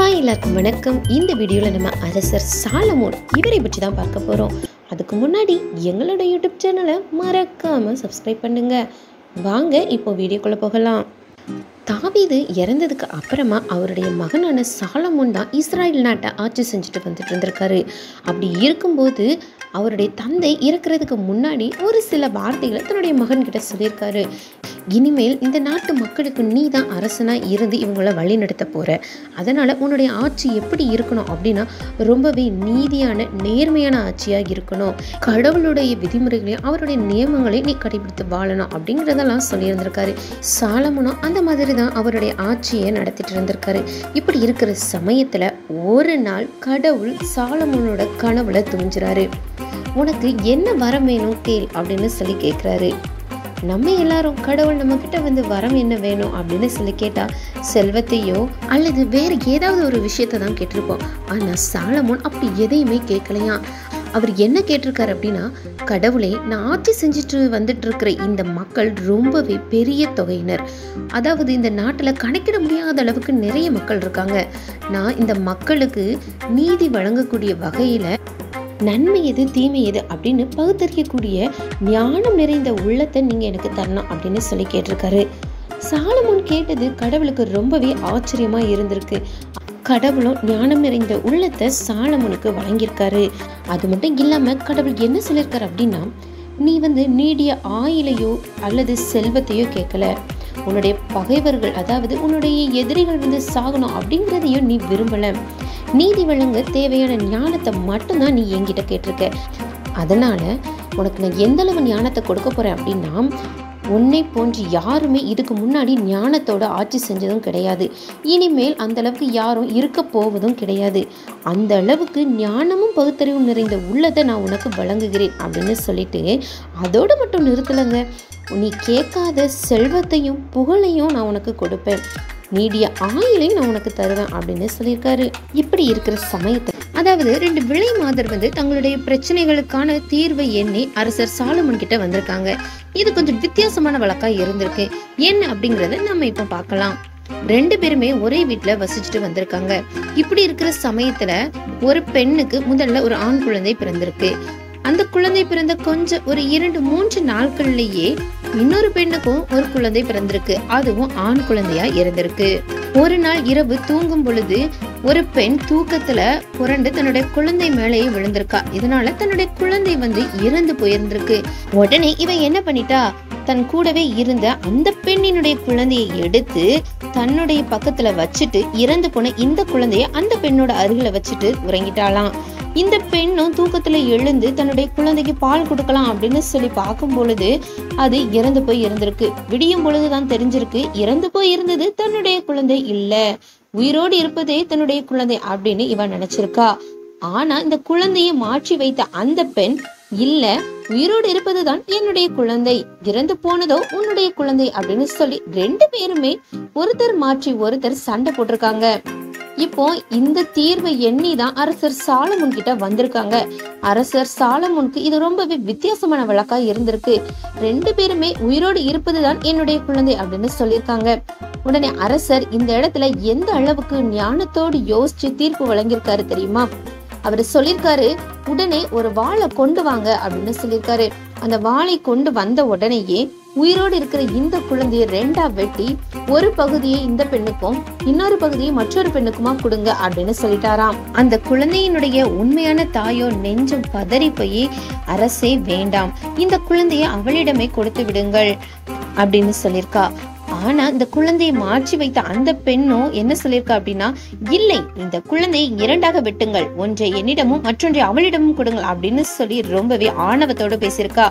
Hi எல்லாருக்கும் வணக்கம். இந்த வீடியோவில் நம்ம அரசர் சாலமோன் இவரை பற்றி தான் பார்க்க போகிறோம். அதுக்கு முன்னாடி எங்களோட யூடியூப் சேனலை மறக்காமல் சப்ஸ்கிரைப் பண்ணுங்கள். வாங்க இப்போ வீடியோக்குள்ளே போகலாம். தாவீது இறந்ததுக்கு அப்புறமா அவருடைய மகனான சாலமோன் தான் இஸ்ராயல் நாட்டை ஆட்சி செஞ்சுட்டு வந்துட்டு இருந்திருக்காரு. அப்படி இருக்கும்போது அவருடைய தந்தை இறக்குறதுக்கு முன்னாடி ஒரு சில வார்த்தைகளை தன்னுடைய மகன்கிட்ட சொல்லியிருக்காரு. இனிமேல் இந்த நாட்டு மக்களுக்கு நீ தான் அரசனாக இருந்து இவங்கள வழி நடத்த போகிற. அதனால் உன்னுடைய ஆட்சி எப்படி இருக்கணும் அப்படின்னா ரொம்பவே நீதியான நேர்மையான ஆட்சியாக இருக்கணும். கடவுளுடைய விதிமுறைகளையும் அவருடைய நியமங்களையும் நீ கடைபிடித்து வாழணும் அப்படிங்கிறதெல்லாம் சொல்லியிருந்திருக்காரு. சாலமோனும் அந்த மாதிரி தான் அவருடைய ஆட்சியை நடத்திட்டு இருந்திருக்காரு. இப்படி இருக்கிற சமயத்தில் ஒரு நாள் கடவுள் சாலமோனோட கனவுல தோன்றுறாரு. உனக்கு என்ன வரம் வேணும் கேள் அப்படின்னு சொல்லி கேட்குறாரு. நம்ம எல்லாரும் கடவுள் நம்ம கிட்ட வந்து வரம் என்ன வேணும் அப்படின்னு சொல்லி கேட்டா செல்வத்தையோ அல்லது வேறு ஏதாவது ஒரு விஷயத்தை தான் கேட்டிருப்போம். ஆனால் சாலமோன் அப்படி எதையுமே கேட்கலையா. அவர் என்ன கேட்டிருக்காரு அப்படின்னா, கடவுளே, நான் ஆட்சி செஞ்சுட்டு வந்துட்டு இருக்கிற இந்த மக்கள் ரொம்பவே பெரிய தொகையினர். அதாவது இந்த நாட்டில் கணக்கிட முடியாத அளவுக்கு நிறைய மக்கள் இருக்காங்க. நான் இந்த மக்களுக்கு நீதி வழங்கக்கூடிய வகையில் நன்மை எது தீமை எது அப்படின்னு பகுத்தறியக்கூடிய ஞானம் நிறைந்த உள்ளத்தை நீங்கள் எனக்கு தரணும் அப்படின்னு சொல்லி கேட்டிருக்காரு. சாலமோன் கேட்டது கடவுளுக்கு ரொம்பவே ஆச்சரியமாக இருந்திருக்கு. கடவுளும் ஞானம் நிறைந்த உள்ளத்தை சாலமோனுக்கு வழங்கியிருக்காரு. அது மட்டும் இல்லாமல் கடவுள் என்ன சொல்லியிருக்காரு அப்படின்னா, நீ நீடிய ஆயிலையோ அல்லது செல்வத்தையோ கேட்கல. உன்னுடைய பகைவர்கள் அதாவது உன்னுடைய எதிரிகள் சாகணும் அப்படிங்கிறதையும் நீ விரும்பலை. நீதி வழங்க தேவையான ஞானத்தை மட்டும்தான் நீ என்கிட்ட கேட்டிருக்க. அதனால உனக்கு நான் எந்த அளவு ஞானத்தை கொடுக்க போறேன் அப்படின்னா, உன்னை போன்று யாருமே இதுக்கு முன்னாடி ஞானத்தோட ஆட்சி செஞ்சதும் கிடையாது. இனிமேல் அந்த அளவுக்கு யாரும் இருக்க போவதும் கிடையாது. அந்த அளவுக்கு ஞானமும் பகுத்தறிவும் நிறைந்த உள்ளதை நான் உனக்கு வழங்குகிறேன் அப்படின்னு சொல்லிட்டு அதோட மட்டும் நிறுத்தலைங்க. நீ கேட்காத செல்வத்தையும் புகழையும் நான் உனக்கு கொடுப்பேன். நீடிய ஆயிலையும் நான் உனக்கு தருவேன் அப்படின்னு சொல்லியிருக்காரு. இப்படி இருக்கிற சமயத்தை அதாவது 2 விலை மாதர் தங்களுடைய பிரச்சனைகளுக்கான தீர்வை எண்ணி அரசர் சாலமோன் கிட்ட வந்திருக்காங்க. இது கொஞ்சம் வித்தியாசமான வழக்கா இருந்திருக்கு. என்ன அப்படிங்கறத நம்ம இப்ப பார்க்கலாம். 2 பேருமே ஒரே வீட்டுல வசிச்சுட்டு வந்திருக்காங்க. இப்படி இருக்கிற சமயத்துல ஒரு பெண்ணுக்கு முதல்ல ஒரு ஆண் குழந்தை பிறந்திருக்கு. அந்த குழந்தை பிறந்த கொஞ்சம் ஒரு 2-3 நாட்கள்லயே இன்னொரு பெண்ணுக்கும் ஒரு குழந்தை பிறந்திருக்கு. அதுவும் ஆண் குழந்தையா இருந்திருக்கு. ஒரு நாள் இரவு தூங்கும் பொழுது ஒரு பெண் தூக்கத்துல புரண்டு தன்னுடைய குழந்தை மேலேயே விழுந்திருக்கா. இதனால தன்னுடைய குழந்தை இறந்து போயிருந்திருக்கு. உடனே இவன் என்ன பண்ணிட்டா, தன் கூடவே இருந்த அந்த பெண்ணினுடைய குழந்தையை எடுத்து தன்னுடைய பக்கத்துல வச்சுட்டு இறந்து போன இந்த குழந்தைய அந்த பெண்ணோட அருகில வச்சுட்டு உறங்கிட்டாளாம். இந்த பெண்ணும் தூக்கத்துல எழுந்து தன்னுடைய குழந்தைக்கு பால் கொடுக்கலாம் அப்படின்னு சொல்லி பார்க்கும் பொழுது அது இறந்து போய் இருந்திருக்கு. விடியும் பொழுதுதான் தெரிஞ்சிருக்கு இறந்து போய் இருந்தது தன்னுடைய குழந்தை இல்ல, உயிரோடு இருப்பதே தன்னுடைய குழந்தை அப்படின்னு இவன் நினைச்சிருக்கா. ஆனா இந்த குழந்தையை மாற்றி வைத்த அந்த பெண், இல்ல, உயிரோடு இருப்பதுதான் என்னுடைய குழந்தை, இறந்து போனதோ உன்னுடைய குழந்தை அப்படின்னு சொல்லி 2 பேருமே ஒருத்தர் மாற்றி ஒருத்தர் சண்டை போட்டிருக்காங்க. இப்போ இந்த தீர்வை எண்ணிதான் அரசர் சாலமோன் கிட்ட வந்திருக்காங்க. அரசர் சாலமோனுக்கு இது ரொம்பவே வித்தியாசமான வழக்கா இருந்திருக்கு. 2 பேருமே உயிரோடு இருப்பதுதான் என்னுடைய குழந்தை அப்படின்னு சொல்லியிருக்காங்க. உடனே அரசர் இந்த இடத்துல எந்த அளவுக்கு ஞானத்தோடு யோசிச்சு தீர்ப்பு வழங்கியிருக்காரு தெரியுமா? அவர் சொல்லியிருக்காரு, உடனே ஒரு வாளை கொண்டு வாங்க அப்படின்னு சொல்லியிருக்காரு. அந்த வாளை கொண்டு வந்த உடனேயே உயிரோடு இருக்கிற இந்த குழந்தையை 2ஆ வெட்டி ஒரு பகுதியை இந்த பெண்ணுக்கும் இன்னொரு பகுதியை மற்றொரு பெண்ணுக்குமா கொடுங்க அப்படின்னு சொல்லிட்டாராம். அந்த குழந்தையினுடைய உண்மையான தாயோ நெஞ்சம் பதறி போய், அரசே வேண்டாம், இந்த குழந்தைய அவளிடமே கொடுத்து விடுங்கள் அப்படின்னு சொல்லியிருக்கா. ஆனா இந்த குழந்தையை மாற்றி வைத்த அந்த பெண்ணும் என்ன சொல்லியிருக்கா அப்படின்னா, இல்லை, இந்த குழந்தையை 2ஆக வெட்டுங்கள், ஒன்றை என்னிடமும் மற்றொன்றை அவளிடமும் கொடுங்கள் அப்படின்னு சொல்லி ரொம்பவே ஆணவத்தோடு பேசியிருக்கா.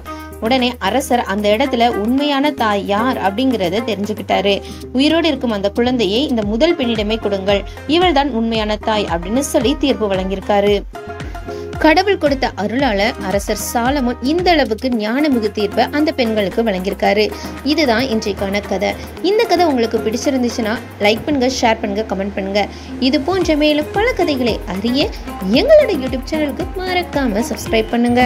உடனே அரசர் அந்த இடத்துல உண்மையான தாய் யார் அப்படிங்கறத தெரிஞ்சுக்கிட்டாரு. உயிரோடு இருக்கும் அந்த குழந்தையை இந்த முதல் பெண்ணிடமே கொடுங்கள், இவள் தான் உண்மையான தாய் அப்படின்னு சொல்லி தீர்ப்பு வழங்கியிருக்காரு. கடவுள் கொடுத்த அருளால அரசர் சாலமோன் இந்த அளவுக்கு ஞானமிகு தீர்ப்பை அந்த பெண்களுக்கு வழங்கியிருக்காரு. இதுதான் இன்றைக்கான கதை. இந்த கதை உங்களுக்கு பிடிச்சிருந்துச்சுன்னா லைக் பண்ணுங்க, ஷேர் பண்ணுங்க, கமெண்ட் பண்ணுங்க. இது போன்ற மேலும் பல கதைகளை அறிய எங்களோட யூடியூப் சேனலுக்கு மறக்காம சப்ஸ்கிரைப் பண்ணுங்க.